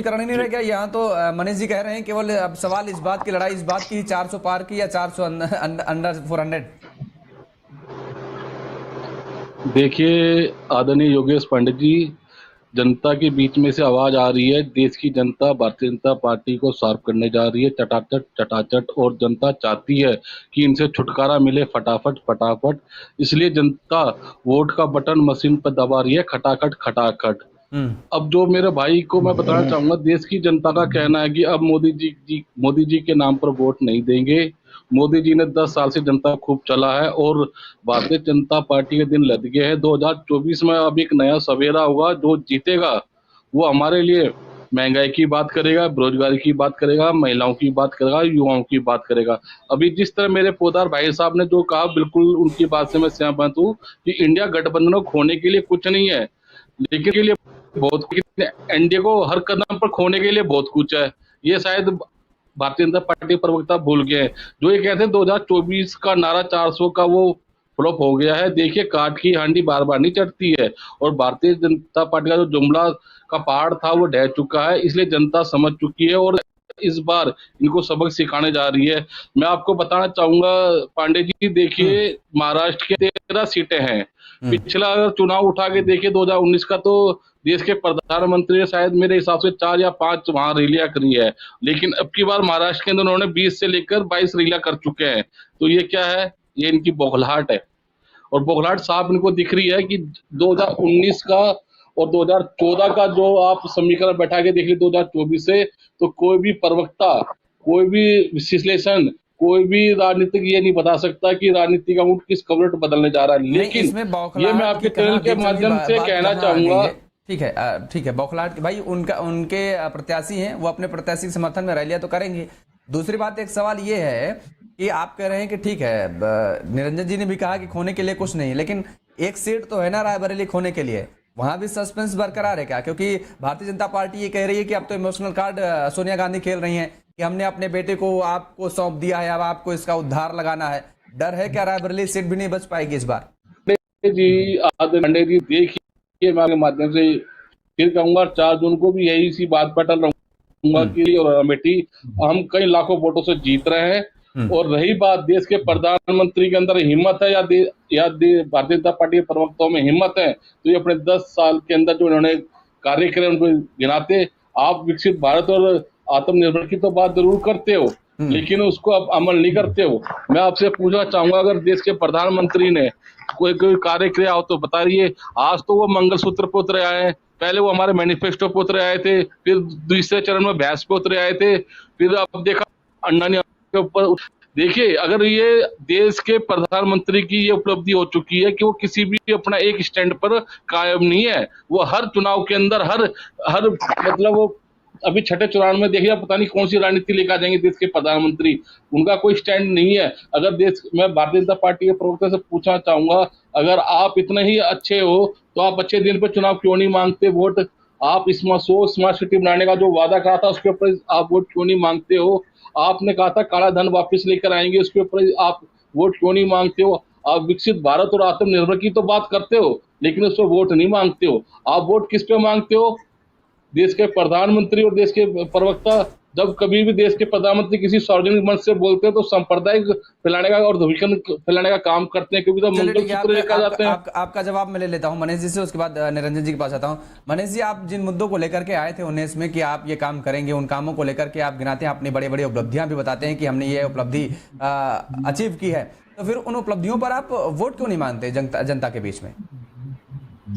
समीकरण ही नहीं रह गया यहाँ तो। मनीष जी कह रहे हैं केवल अब सवाल इस बात की, लड़ाई इस बात की 400 पार की या 400 अंडर 400। देखिए आदरणीय योगेश पंडित जी, जनता के बीच में से आवाज आ रही है। देश की जनता भारतीय जनता पार्टी को साफ करने जा रही है, चटाचट चटाचट, और जनता चाहती है कि इनसे छुटकारा मिले फटाफट फटाफट। इसलिए जनता वोट का बटन मशीन पर दबा रही है, खटाखट खटाखट। अब जो मेरे भाई को मैं बताना चाहूंगा, देश की जनता का कहना है कि अब मोदी जी के नाम पर वोट नहीं देंगे। मोदी जी ने 10 साल से जनता खूब चला है और भारतीय जनता पार्टी के दिन लद गए हैं। 2024 में अब एक नया सवेरा होगा। जो जीतेगा वो हमारे लिए महंगाई की बात करेगा, बेरोजगारी की बात करेगा, महिलाओं की बात करेगा, युवाओं की बात करेगा। अभी जिस तरह मेरे पोदार भाई साहब ने जो कहा, बिल्कुल उनकी बात से मैं सहमत हूँ कि इंडिया गठबंधन को खोने के लिए कुछ नहीं है, लेकिन के लिए बहुत, एनडीए को हर कदम पर खोने के लिए बहुत कुछ है। ये शायद भारतीय जनता पार्टी प्रवक्ता भूल गए हैं। जो ये कहते हैं 2024 का नारा 400 का, वो फ्लॉप हो गया है। देखिए काठ की हांडी बार बार नहीं चढ़ती है, और भारतीय जनता पार्टी का जो जुमला का पहाड़ था वो ढह चुका है। इसलिए जनता समझ चुकी है और इस बार इनको सबक सिखाने जा रही है। मैं आपको बताना चाहूंगा पांडे जी, देखिए महाराष्ट्र के 13 सीटें हैं। पिछला अगर चुनाव उठा के देखिए 2019 का, तो देश के प्रधानमंत्री ने शायद मेरे हिसाब से 4 या 5 वहां रैलियां करी है। लेकिन अब की बार महाराष्ट्र के अंदर उन्होंने 20 से लेकर 22 रैलियां कर चुके हैं। तो ये क्या है? ये इनकी बौखलाहट है, और बौखलाहट साफ इनको दिख रही है कि 2019 का और 2014 का जो आप समीकरण बैठा के देखिए 2024 से, तो कोई भी प्रवक्ता, कोई भी विश्लेषण, कोई भी राजनीतिक ये नहीं बता सकता कि राजनीति का ऊँट किस कवरेट बदलने जा रहा है। लेकिन ये मैं आपके चैनल के माध्यम से कहना चाहूंगा। ठीक है, ठीक है, बौखलाहट भाई उनके प्रत्याशी हैं, वो अपने प्रत्याशी के समर्थन में रैलियां तो करेंगे। दूसरी बात, एक सवाल ये है कि आप कह रहे हैं कि ठीक है, निरंजन जी ने भी कहा कि खोने के लिए कुछ नहीं, लेकिन एक सीट तो है ना रायबरेली खोने के लिए, वहां भी सस्पेंस बरकरार है क्या? क्योंकि भारतीय जनता पार्टी ये कह रही है कि अब तो इमोशनल कार्ड सोनिया गांधी खेल रही हैं कि हमने अपने बेटे को आपको सौंप दिया है, अब आपको इसका उद्धार लगाना है। डर है क्या रायबरेली सीट भी नहीं बच पाएगी इस बार? जी आदरणीय जी, देखिए मैं आपके माध्यम से फिर कहूंगा 4 जून को भी यही सी बात पर टल रहूंगा कि और अमेठी हम कई लाखों वोटों से जीत रहे हैं। और रही बात देश के प्रधानमंत्री के अंदर हिम्मत है या भारतीय जनता पार्टी के प्रवक्ताओं में हिम्मत है, तो ये अपने 10 साल के अंदर जो इन्होंने कार्य करे उनको गिनाते। आप विकसित भारत और आत्मनिर्भर की तो बात जरूर करते हो, लेकिन उसको आप अमल नहीं करते हो। मैं आपसे पूछना चाहूंगा, अगर देश के प्रधानमंत्री ने कोई कार्य किया हो तो बता रही। आज तो वो मंगलसूत्र पे उतरे आए हैं, पहले वो हमारे मैनिफेस्टो पे उतरे आए थे, फिर दूसरे चरण में भैंस पे उतरे आए थे, फिर अब देखा अंडानी के ऊपर। देखिए अगर ये देश के प्रधानमंत्री की ये उपलब्धि हो चुकी है कि वो किसी भी अपना एक स्टैंड पर कायम नहीं है, वो हर चुनाव के अंदर हर मतलब वो अभी छठे चुनाव में देखिए पता नहीं कौन सी राजनीति लेकर आ जाएंगे देश के प्रधानमंत्री, उनका कोई स्टैंड नहीं है। अगर मैं भारतीय जनता पार्टी के प्रवक्ता से पूछना चाहूंगा, अगर आप इतने ही अच्छे हो तो आप अच्छे दिन पे चुनाव क्यों नहीं मांगते वोट? आप स्मार्ट सिटी बनाने का जो वादा कहा था उसके ऊपर आप वोट क्यों नहीं मांगते हो? आपने कहा था काला धन वापस लेकर आएंगे, उसके ऊपर आप वोट क्यों नहीं मांगते हो? आप विकसित भारत और आत्मनिर्भर की तो बात करते हो, लेकिन उस पर वोट नहीं मांगते हो। आप वोट किस पे मांगते हो? देश के प्रधानमंत्री और देश के प्रवक्ता जब कभी भी देश के प्रधानमंत्री किसी सार्वजनिक मंच से बोलते हैं तो सांप्रदायिक फैलाने का और ध्रुवीकरण फैलाने का काम करते हैं, क्योंकि तो मंगलसूत्र लेकर जाते हैं। आपका जवाब मैं ले लेता हूं मनीष जी से, उसके बाद निरंजन जी के पास आता हूं। मनीष जी, आप जिन मुद्दों को लेकर के आए थे 19 में कि आप ये काम करेंगे, उन कामों को लेकर के आप गिनाते हैं, अपनी बड़ी बड़ी उपलब्धियां भी बताते हैं कि हमने ये उपलब्धि अचीव की है, तो फिर उन उपलब्धियों पर आप वोट क्यों नहीं मांगते जनता के बीच में?